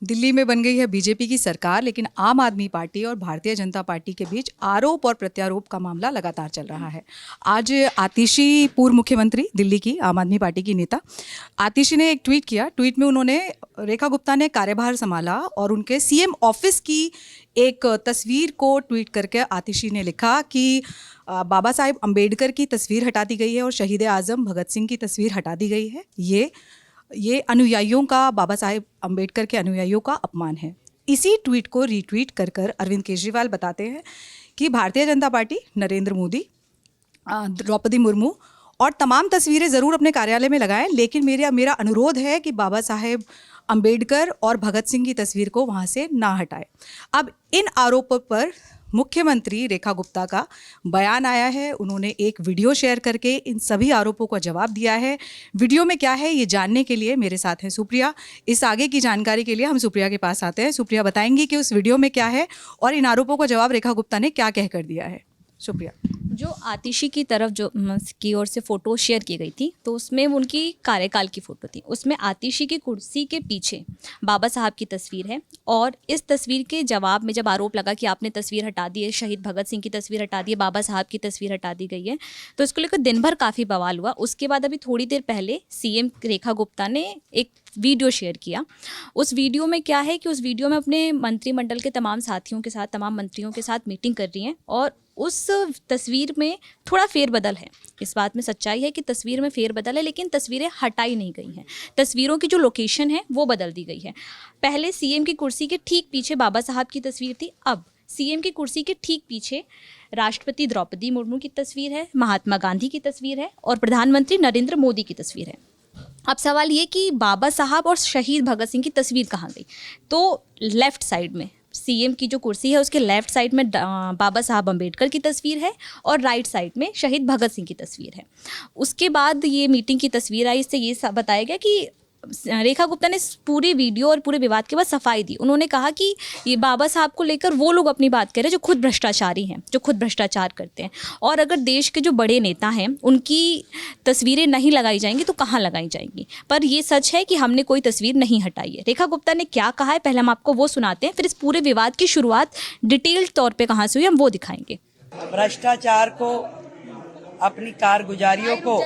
दिल्ली में बन गई है बीजेपी की सरकार, लेकिन आम आदमी पार्टी और भारतीय जनता पार्टी के बीच आरोप और प्रत्यारोप का मामला लगातार चल रहा है। आज आतिशी, पूर्व मुख्यमंत्री दिल्ली की आम आदमी पार्टी की नेता आतिशी ने एक ट्वीट किया। ट्वीट में उन्होंने, रेखा गुप्ता ने कार्यभार संभाला और उनके सीएम ऑफिस की एक तस्वीर को ट्वीट करके आतिशी ने लिखा कि बाबा साहेब अम्बेडकर की तस्वीर हटा दी गई है और शहीद आज़म भगत सिंह की तस्वीर हटा दी गई है। ये अनुयायियों का, बाबा साहेब अम्बेडकर के अनुयायियों का अपमान है। इसी ट्वीट को रीट्वीट कर कर अरविंद केजरीवाल बताते हैं कि भारतीय जनता पार्टी, नरेंद्र मोदी, द्रौपदी मुर्मू और तमाम तस्वीरें ज़रूर अपने कार्यालय में लगाएं, लेकिन मेरा अनुरोध है कि बाबा साहेब अम्बेडकर और भगत सिंह की तस्वीर को वहाँ से ना हटाएं। अब इन आरोपों पर मुख्यमंत्री रेखा गुप्ता का बयान आया है। उन्होंने एक वीडियो शेयर करके इन सभी आरोपों का जवाब दिया है। वीडियो में क्या है ये जानने के लिए मेरे साथ हैं सुप्रिया। इस आगे की जानकारी के लिए हम सुप्रिया के पास आते हैं। सुप्रिया बताएंगी कि उस वीडियो में क्या है और इन आरोपों का जवाब रेखा गुप्ता ने क्या कहकर दिया है। सुप्रिया। जो आतिशी की तरफ जो की ओर से फ़ोटो शेयर की गई थी, तो उसमें उनकी कार्यकाल की फ़ोटो थी। उसमें आतिशी की कुर्सी के पीछे बाबा साहब की तस्वीर है और इस तस्वीर के जवाब में जब आरोप लगा कि आपने तस्वीर हटा दी है, शहीद भगत सिंह की तस्वीर हटा दी है, बाबा साहब की तस्वीर हटा दी गई है, तो इसको लेकर दिन भर काफ़ी बवाल हुआ। उसके बाद अभी थोड़ी देर पहले सीएम रेखा गुप्ता ने एक वीडियो शेयर किया। उस वीडियो में क्या है कि उस वीडियो में अपने मंत्रिमंडल के तमाम साथियों के साथ, तमाम मंत्रियों के साथ मीटिंग कर रही हैं और उस तस्वीर में थोड़ा फेरबदल है। इस बात में सच्चाई है कि तस्वीर में फेरबदल है, लेकिन तस्वीरें हटाई नहीं गई हैं। तस्वीरों की जो लोकेशन है वो बदल दी गई है। पहले सीएम की कुर्सी के ठीक पीछे बाबा साहब की तस्वीर थी, अब सीएम की कुर्सी के ठीक पीछे राष्ट्रपति द्रौपदी मुर्मू की तस्वीर है, महात्मा गांधी की तस्वीर है और प्रधानमंत्री नरेंद्र मोदी की तस्वीर है। अब सवाल ये कि बाबा साहब और शहीद भगत सिंह की तस्वीर कहाँ गई? तो लेफ़्ट साइड में सीएम की जो कुर्सी है उसके लेफ़्ट साइड में बाबा साहब अम्बेडकर की तस्वीर है और राइट साइड में शहीद भगत सिंह की तस्वीर है। उसके बाद ये मीटिंग की तस्वीर आई, इससे ये बताया गया कि रेखा गुप्ता ने पूरी वीडियो और पूरे विवाद के बाद सफाई दी। उन्होंने कहा कि ये बाबा साहब को लेकर वो लोग अपनी बात कह रहे हैं जो खुद भ्रष्टाचारी हैं, जो खुद भ्रष्टाचार करते हैं, और अगर देश के जो बड़े नेता हैं उनकी तस्वीरें नहीं लगाई जाएंगी तो कहाँ लगाई जाएंगी। पर ये सच है कि हमने कोई तस्वीर नहीं हटाई है। रेखा गुप्ता ने क्या कहा है पहले हम आपको वो सुनाते हैं, फिर इस पूरे विवाद की शुरुआत डिटेल्ड तौर पर कहाँ से हुई हम वो दिखाएंगे। भ्रष्टाचार को, अपनी कारगुजारियों को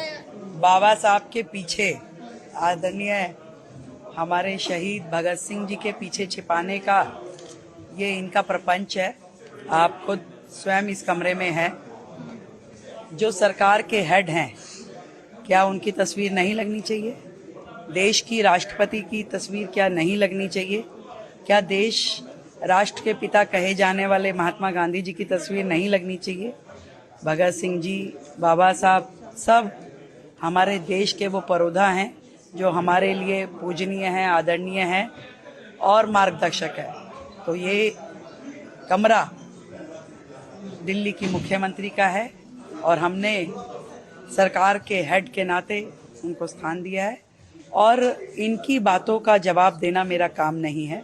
बाबा साहब के पीछे, आदरणीय हमारे शहीद भगत सिंह जी के पीछे छिपाने का ये इनका प्रपंच है। आप खुद स्वयं इस कमरे में हैं। जो सरकार के हेड हैं, क्या उनकी तस्वीर नहीं लगनी चाहिए? देश की राष्ट्रपति की तस्वीर क्या नहीं लगनी चाहिए? क्या देश राष्ट्र के पिता कहे जाने वाले महात्मा गांधी जी की तस्वीर नहीं लगनी चाहिए? भगत सिंह जी, बाबा साहब, सब हमारे देश के वो परोधा हैं जो हमारे लिए पूजनीय हैं, आदरणीय हैं और मार्गदर्शक है। तो ये कमरा दिल्ली की मुख्यमंत्री का है और हमने सरकार के हेड के नाते उनको स्थान दिया है और इनकी बातों का जवाब देना मेरा काम नहीं है।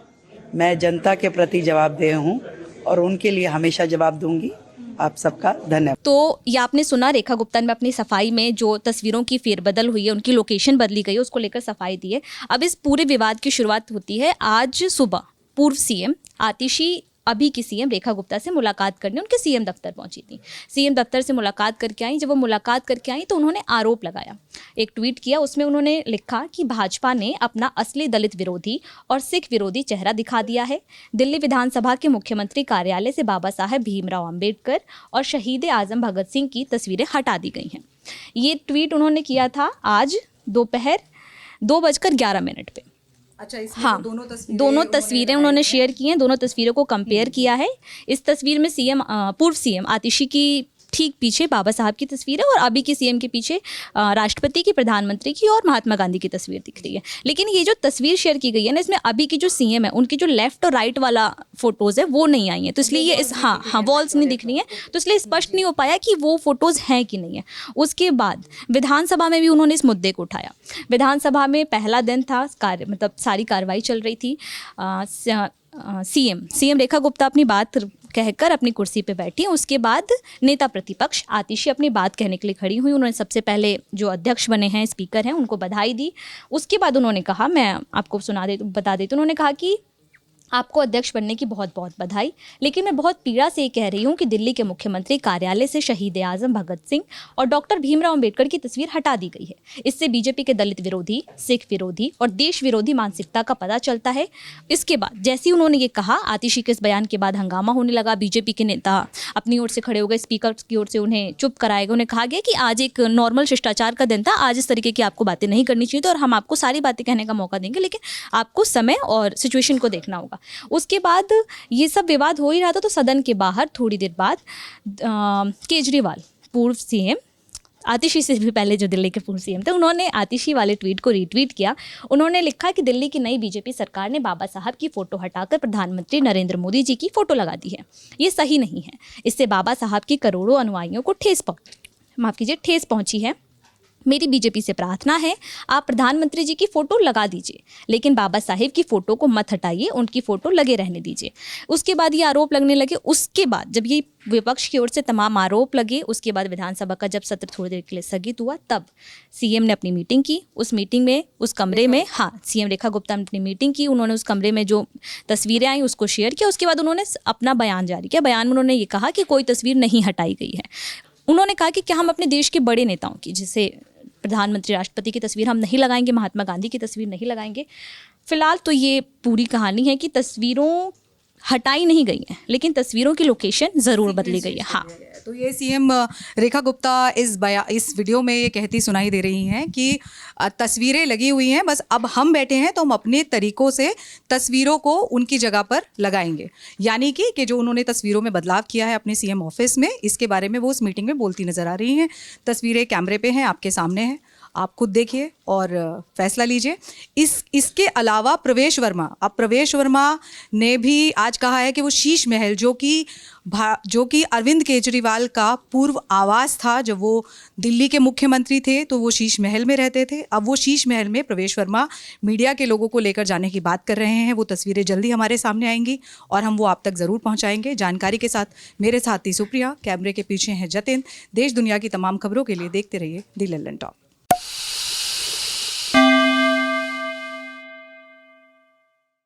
मैं जनता के प्रति जवाबदेह हूँ और उनके लिए हमेशा जवाब दूंगी। आप सबका धन्यवाद। तो ये आपने सुना, रेखा गुप्ता ने अपनी सफाई में जो तस्वीरों की फेरबदल हुई है, उनकी लोकेशन बदली गई है, उसको लेकर सफाई दी है। अब इस पूरे विवाद की शुरुआत होती है आज सुबह। पूर्व सीएम आतिशी अभी की सीएम रेखा गुप्ता से मुलाकात करने उनके सीएम दफ्तर पहुंची थी। सीएम दफ्तर से मुलाकात करके आई। जब वो मुलाकात करके आई तो उन्होंने आरोप लगाया, एक ट्वीट किया। उसमें उन्होंने लिखा कि भाजपा ने अपना असली दलित विरोधी और सिख विरोधी चेहरा दिखा दिया है। दिल्ली विधानसभा के मुख्यमंत्री कार्यालय से बाबा साहेब भीमराव अम्बेडकर और शहीद आजम भगत सिंह की तस्वीरें हटा दी गई हैं। ये ट्वीट उन्होंने किया था आज दोपहर 2:11 पे। अच्छा, हाँ, दोनों तस्वीरें उन्होंने शेयर की हैं। दोनों तस्वीरों को कंपेयर किया है। इस तस्वीर में पूर्व सीएम आतिशी की ठीक पीछे बाबा साहब की तस्वीर है और अभी की सीएम के पीछे राष्ट्रपति की, प्रधानमंत्री की और महात्मा गांधी की तस्वीर दिख रही है। लेकिन ये जो तस्वीर शेयर की गई है ना, इसमें अभी की जो सीएम है उनकी जो लेफ्ट और राइट वाला फोटोज़ है वो नहीं आई है, तो इसलिए ये वॉल्स नहीं दिख रही हैं, तो इसलिए स्पष्ट नहीं हो पाया कि वो फोटोज़ हैं कि नहीं है। उसके बाद विधानसभा में भी उन्होंने इस मुद्दे को उठाया। विधानसभा में पहला दिन था, सारी कार्रवाई चल रही थी। सीएम रेखा गुप्ता अपनी बात कहकर अपनी कुर्सी पे बैठी। उसके बाद नेता प्रतिपक्ष आतिशी अपनी बात कहने के लिए खड़ी हुई। उन्होंने सबसे पहले जो अध्यक्ष बने हैं, स्पीकर हैं, उनको बधाई दी। उसके बाद उन्होंने कहा, मैं आपको बता देती हूँ, उन्होंने कहा कि आपको अध्यक्ष बनने की बहुत बहुत बधाई, लेकिन मैं बहुत पीड़ा से ये कह रही हूँ कि दिल्ली के मुख्यमंत्री कार्यालय से शहीद आजम भगत सिंह और डॉक्टर भीमराव अंबेडकर की तस्वीर हटा दी गई है। इससे बीजेपी के दलित विरोधी, सिख विरोधी और देश विरोधी मानसिकता का पता चलता है। इसके बाद जैसे ही उन्होंने ये कहा, आतिशी के इस बयान के बाद हंगामा होने लगा। बीजेपी के नेता अपनी ओर से खड़े हो गए, स्पीकर की ओर से उन्हें चुप कराया गया। उन्हें कहा गया कि आज एक नॉर्मल शिष्टाचार का दिन था, आज इस तरीके की आपको बातें नहीं करनी चाहिए थी और हम आपको सारी बातें कहने का मौका देंगे, लेकिन आपको समय और सिचुएशन को देखना होगा। उसके बाद ये सब विवाद हो ही रहा था तो सदन के बाहर थोड़ी देर बाद केजरीवाल, पूर्व सीएम, आतिशी से भी पहले जो दिल्ली के पूर्व सीएम थे, उन्होंने आतिशी वाले ट्वीट को रीट्वीट किया। उन्होंने लिखा कि दिल्ली की नई बीजेपी सरकार ने बाबा साहब की फ़ोटो हटाकर प्रधानमंत्री नरेंद्र मोदी जी की फ़ोटो लगा दी है। ये सही नहीं है। इससे बाबा साहब की करोड़ों अनुयायियों को ठेस पहुंची है। मेरी बीजेपी से प्रार्थना है, आप प्रधानमंत्री जी की फ़ोटो लगा दीजिए, लेकिन बाबा साहेब की फ़ोटो को मत हटाइए, उनकी फ़ोटो लगे रहने दीजिए। उसके बाद ये आरोप लगने लगे। उसके बाद जब ये विपक्ष की ओर से तमाम आरोप लगे, उसके बाद विधानसभा का जब सत्र थोड़ी देर के लिए स्थगित हुआ, तब सीएम ने अपनी मीटिंग की। उस मीटिंग में, उस कमरे में, सीएम रेखा गुप्ता ने अपनी मीटिंग की। उन्होंने उस कमरे में जो तस्वीरें आई उसको शेयर किया। उसके बाद उन्होंने अपना बयान जारी किया। बयान में उन्होंने ये कहा कि कोई तस्वीर नहीं हटाई गई है। उन्होंने कहा कि क्या हम अपने देश के बड़े नेताओं की, जैसे प्रधानमंत्री, राष्ट्रपति की तस्वीर हम नहीं लगाएंगे, महात्मा गांधी की तस्वीर नहीं लगाएंगे। फिलहाल तो ये पूरी कहानी है कि तस्वीरों हटाई नहीं गई हैं, लेकिन तस्वीरों की लोकेशन ज़रूर बदली गई है। हाँ, तो ये सीएम रेखा गुप्ता इस वीडियो में ये कहती सुनाई दे रही हैं कि तस्वीरें लगी हुई हैं, बस अब हम बैठे हैं तो हम अपने तरीकों से तस्वीरों को उनकी जगह पर लगाएंगे। यानी कि जो उन्होंने तस्वीरों में बदलाव किया है अपने सीएम ऑफिस में, इसके बारे में वो उस मीटिंग में बोलती नजर आ रही हैं। तस्वीरें कैमरे पे हैं, आपके सामने हैं, आप खुद देखिए और फैसला लीजिए। इसके अलावा प्रवेश वर्मा ने भी आज कहा है कि वो शीश महल, जो कि अरविंद केजरीवाल का पूर्व आवास था जब वो दिल्ली के मुख्यमंत्री थे, तो वो शीश महल में रहते थे। अब वो शीश महल में प्रवेश वर्मा मीडिया के लोगों को लेकर जाने की बात कर रहे हैं। वो तस्वीरें जल्दी हमारे सामने आएंगी और हम वो आप तक ज़रूर पहुंचाएंगे। जानकारी के साथ मेरे साथी सुप्रिया, कैमरे के पीछे हैं जतिन। देश दुनिया की तमाम खबरों के लिए देखते रहिए दी लल्लन टॉप।